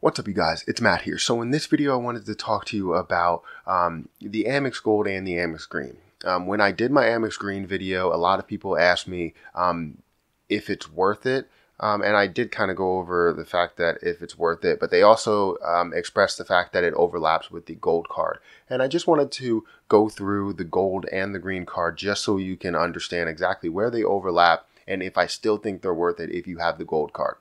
What's up, you guys? It's Matt here. So in this video, I wanted to talk to you about the Amex Gold and the Amex Green. When I did my Amex Green video, a lot of people asked me if it's worth it. And I did kind of go over the fact that if it's worth it, but they also expressed the fact that it overlaps with the gold card. And I just wanted to go through the gold and the green card just so you can understand exactly where they overlap and if I still think they're worth it if you have the gold card.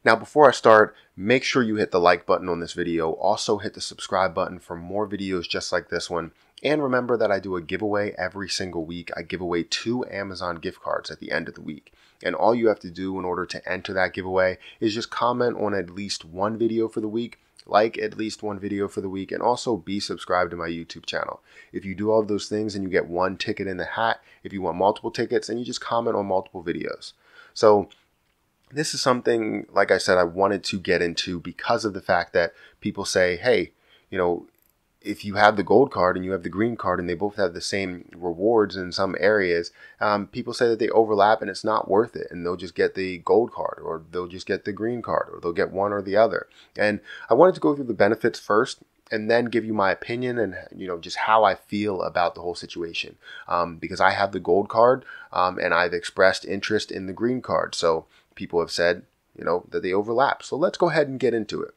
Now, before I start, make sure you hit the like button on this video. Also hit the subscribe button for more videos just like this one. And remember that I do a giveaway every single week. I give away 2 Amazon gift cards at the end of the week. And all you have to do in order to enter that giveaway is just comment on at least one video for the week, like at least one video for the week, and also be subscribed to my YouTube channel. If you do all of those things and you get one ticket in the hat, if you want multiple tickets, then you just comment on multiple videos. So this is something, like I said, I wanted to get into because of the fact that people say, hey, you know, if you have the gold card and you have the green card and they both have the same rewards in some areas, people say that they overlap and it's not worth it. And they'll just get the gold card or they'll just get the green card or they'll get one or the other. And I wanted to go through the benefits first and then give you my opinion and, you know, just how I feel about the whole situation. Because I have the gold card and I've expressed interest in the green card. So people have said, you know, that they overlap. So let's go ahead and get into it.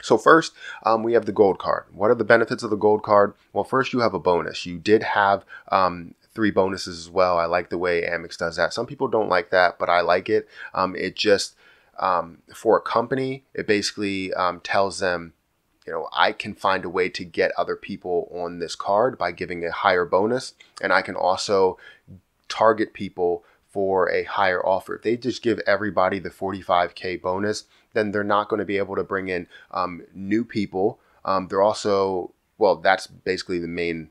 So first, we have the gold card. What are the benefits of the gold card? Well, first you have a bonus. You did have 3 bonuses as well. I like the way Amex does that. Some people don't like that, but I like it. It just, for a company, it basically tells them, you know, I can find a way to get other people on this card by giving a higher bonus. And I can also target people for a higher offer. If they just give everybody the 45K bonus, then they're not going to be able to bring in new people. They're also, well, that's basically the main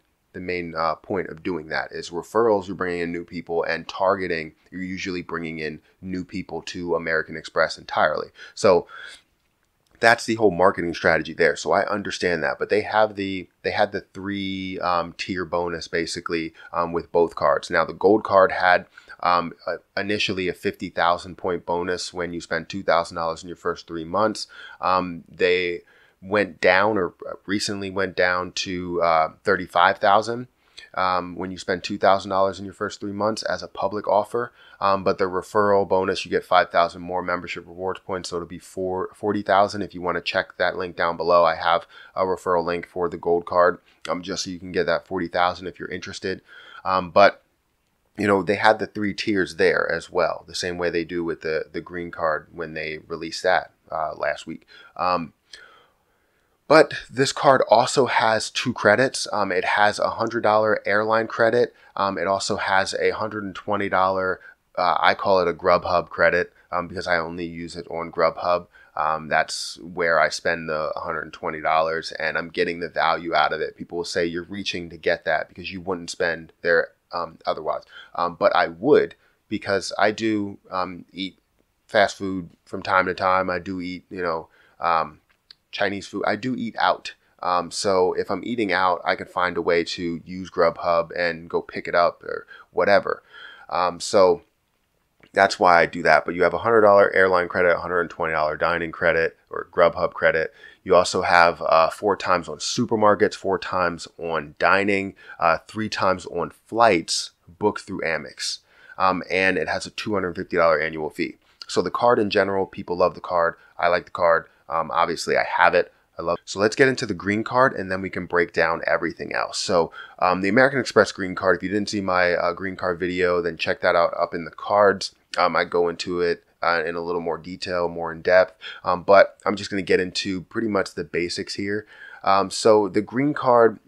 point of doing that is referrals. You're bringing in new people, and targeting, you're usually bringing in new people to American Express entirely. So that's the whole marketing strategy there. So I understand that, but they had the 3 tier bonus basically with both cards. Now the gold card had initially a 50,000 point bonus when you spend $2,000 in your first 3 months. They went down, or recently went down to 35,000 when you spend $2,000 in your first 3 months as a public offer. But the referral bonus, you get 5,000 more membership rewards points, so it'll be 40,000. If you want to check that link down below, I have a referral link for the gold card, just so you can get that 40,000 if you're interested. But you know, they had the 3 tiers there as well, the same way they do with the green card when they released that last week. But this card also has 2 credits. It has a $100 airline credit. It also has a $120, I call it a Grubhub credit because I only use it on Grubhub. That's where I spend the $120 and I'm getting the value out of it. People will say you're reaching to get that because you wouldn't spend there otherwise. But I would, because I do eat fast food from time to time. I do eat, you know, Chinese food. I do eat out. So if I'm eating out, I could find a way to use Grubhub and go pick it up or whatever. So that's why I do that. But you have a $100 airline credit, $120 dining credit or Grubhub credit. You also have 4 times on supermarkets, 4 times on dining, 3 times on flights booked through Amex. And it has a $250 annual fee. So the card in general, people love the card. I like the card. Obviously, I have it. I love it. So let's get into the green card and then we can break down everything else. So the American Express green card, if you didn't see my green card video, then check that out up in the cards. I go into it in a little more detail, more in depth, but I'm just going to get into pretty much the basics here. So the green card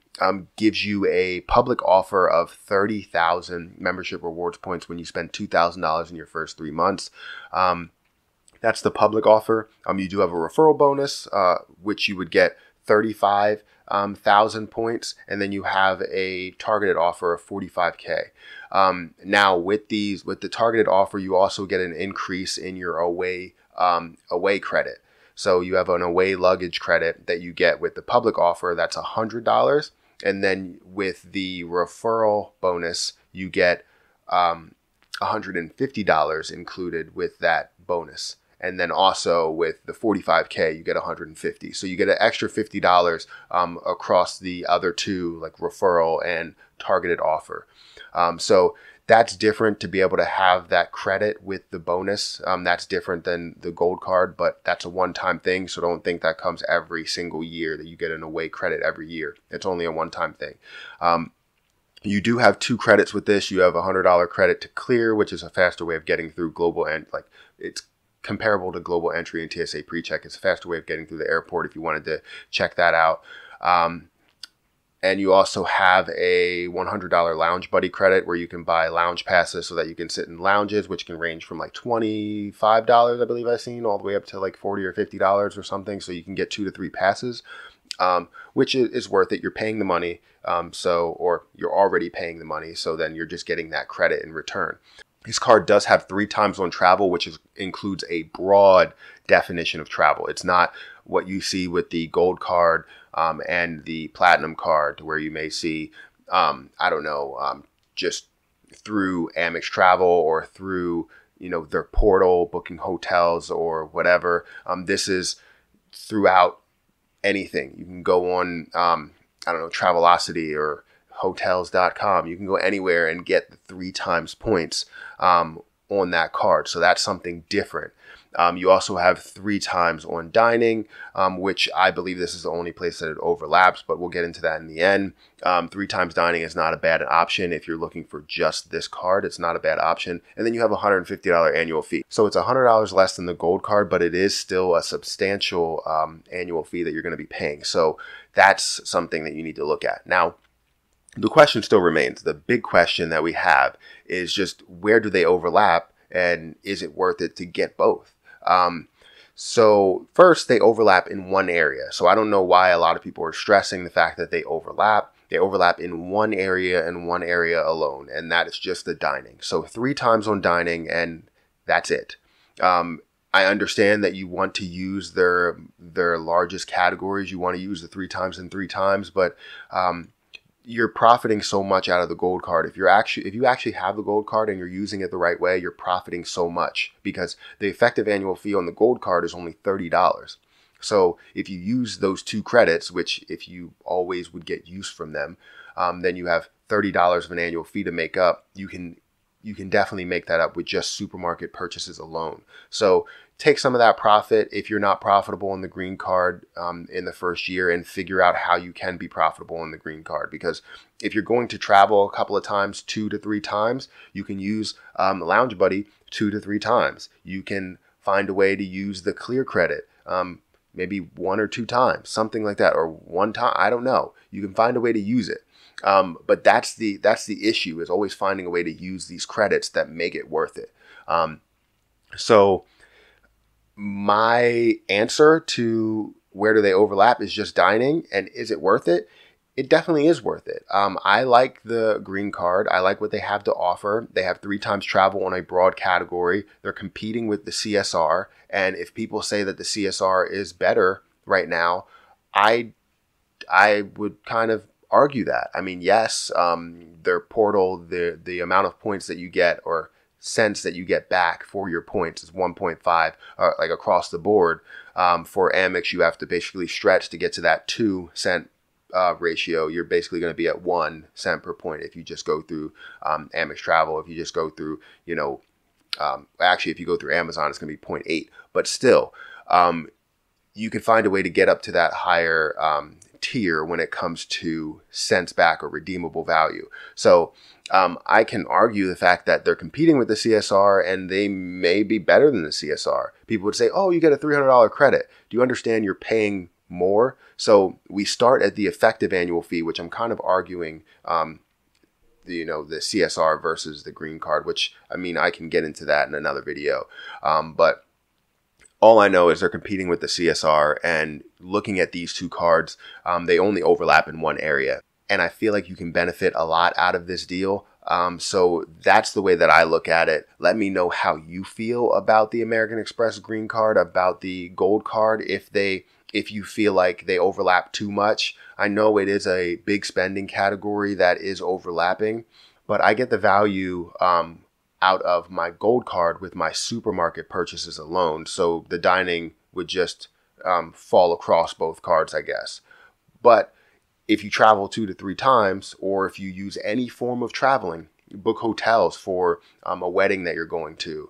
gives you a public offer of 30,000 membership rewards points when you spend $2,000 in your first 3 months. That's the public offer. You do have a referral bonus, which you would get 35,000 points, and then you have a targeted offer of 45K. Now with the targeted offer, you also get an increase in your away credit. So you have an away luggage credit that you get with the public offer. That's $100, and then with the referral bonus, you get $150 included with that bonus. And then also with the 45K, you get 150. So you get an extra $50 across the other two, like referral and targeted offer. So that's different to be able to have that credit with the bonus. That's different than the gold card, but that's a one-time thing. So don't think that comes every single year, that you get an away credit every year. It's only a one-time thing. You do have 2 credits with this. You have a $100 credit to clear, which is a faster way of getting through global, and like it's comparable to global entry and TSA PreCheck. It's a faster way of getting through the airport if you wanted to check that out. And you also have a $100 Lounge Buddy credit where you can buy lounge passes so that you can sit in lounges, which can range from like $25, I believe I've seen, all the way up to like $40 or $50 or something. So you can get 2 to 3 passes, which is worth it. You're paying the money, or you're already paying the money. So then you're just getting that credit in return. This card does have 3 times on travel, which includes a broad definition of travel. It's not what you see with the gold card and the platinum card, where you may see, just through Amex Travel or through, their portal, booking hotels or whatever. This is throughout anything. You can go on, Travelocity or hotels.com. You can go anywhere and get the 3 times points on that card. So that's something different. You also have 3 times on dining, which I believe this is the only place that it overlaps, but we'll get into that in the end. 3 times dining is not a bad option. If you're looking for just this card, it's not a bad option. And then you have a $150 annual fee. So it's $100 less than the gold card, but it is still a substantial annual fee that you're going to be paying. So that's something that you need to look at. Now, the question still remains. The big question that we have is just, where do they overlap, and is it worth it to get both? So first, they overlap in one area. So I don't know why a lot of people are stressing the fact that they overlap. They overlap in one area and one area alone, and that is just the dining. So 3 times on dining, and that's it. I understand that you want to use their largest categories. You want to use the 3 times and 3 times, but you're profiting so much out of the gold card. If you actually have the gold card and you're using it the right way, you're profiting so much, because the effective annual fee on the gold card is only $30. So if you use those 2 credits, which if you always would get use from them, then you have $30 of an annual fee to make up. You can definitely make that up with just supermarket purchases alone. So take some of that profit if you're not profitable on the green card in the first year, and figure out how you can be profitable on the green card. Because if you're going to travel a couple of times, 2 to 3 times, you can use Lounge Buddy 2 to 3 times. You can find a way to use the clear credit maybe 1 or 2 times, something like that, or 1 time. I don't know. You can find a way to use it. But that's the issue, is always finding a way to use these credits that make it worth it. So my answer to where do they overlap is just dining, and is it worth it? It definitely is worth it. I like the green card. I like what they have to offer. They have 3 times travel on a broad category. They're competing with the CSR. And if people say that the CSR is better right now, I would kind of argue that. I mean, yes, their portal, the amount of points that you get, or cents that you get back for your points, is 1.5, like across the board. For Amex, you have to basically stretch to get to that 2 cent ratio. You're basically going to be at 1 cent per point if you just go through Amex Travel. If you just go through, actually, if you go through Amazon, it's going to be 0.8. But still, you can find a way to get up to that higher tier when it comes to cents back or redeemable value. So I can argue the fact that they're competing with the CSR, and they may be better than the CSR. People would say, oh, you get a $300 credit. Do you understand you're paying more? So we start at the effective annual fee, which I'm kind of arguing, the CSR versus the green card, which, I mean, I can get into that in another video. But all I know is they're competing with the CSR, and looking at these 2 cards, they only overlap in one area. And I feel like you can benefit a lot out of this deal. So that's the way that I look at it. Let me know how you feel about the American Express green card, about the gold card, if you feel like they overlap too much. I know it is a big spending category that is overlapping, but I get the value out of my gold card with my supermarket purchases alone. So the dining would just fall across both cards, I guess. But if you travel 2 to 3 times, or if you use any form of traveling, book hotels for a wedding that you're going to,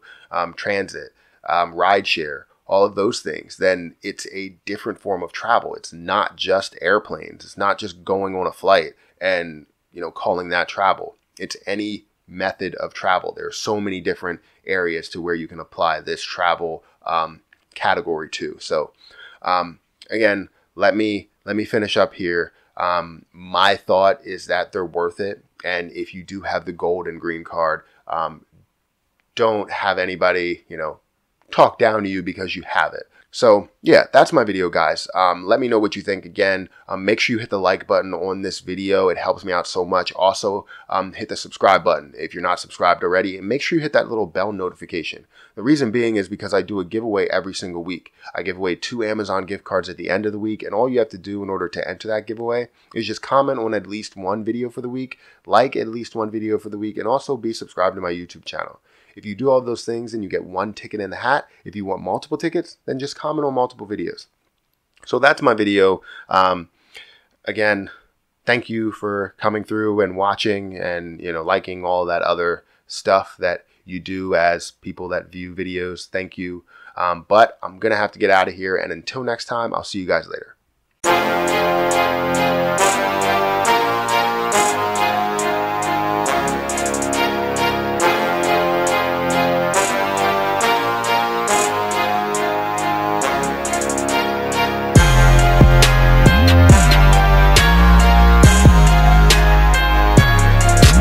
transit, rideshare, all of those things, then it's a different form of travel. It's not just airplanes. It's not just going on a flight and, calling that travel. It's any method of travel. There are so many different areas to where you can apply this travel category to. So again, let me finish up here. My thought is that they're worth it. And if you do have the gold and green card, don't have anybody, talk down to you because you have it. So yeah, that's my video, guys. Let me know what you think. Again, make sure you hit the like button on this video. It helps me out so much. Also, hit the subscribe button if you're not subscribed already, and make sure you hit that little bell notification. The reason being is because I do a giveaway every single week. I give away 2 Amazon gift cards at the end of the week, and all you have to do in order to enter that giveaway is just comment on at least one video for the week, like at least one video for the week, and also be subscribed to my YouTube channel. If you do all those things, then you get 1 ticket in the hat. If you want multiple tickets, then just comment on multiple videos. So that's my video. Again, thank you for coming through and watching and, liking all that other stuff that you do as people that view videos. Thank you. But I'm going to have to get out of here. And until next time, I'll see you guys later.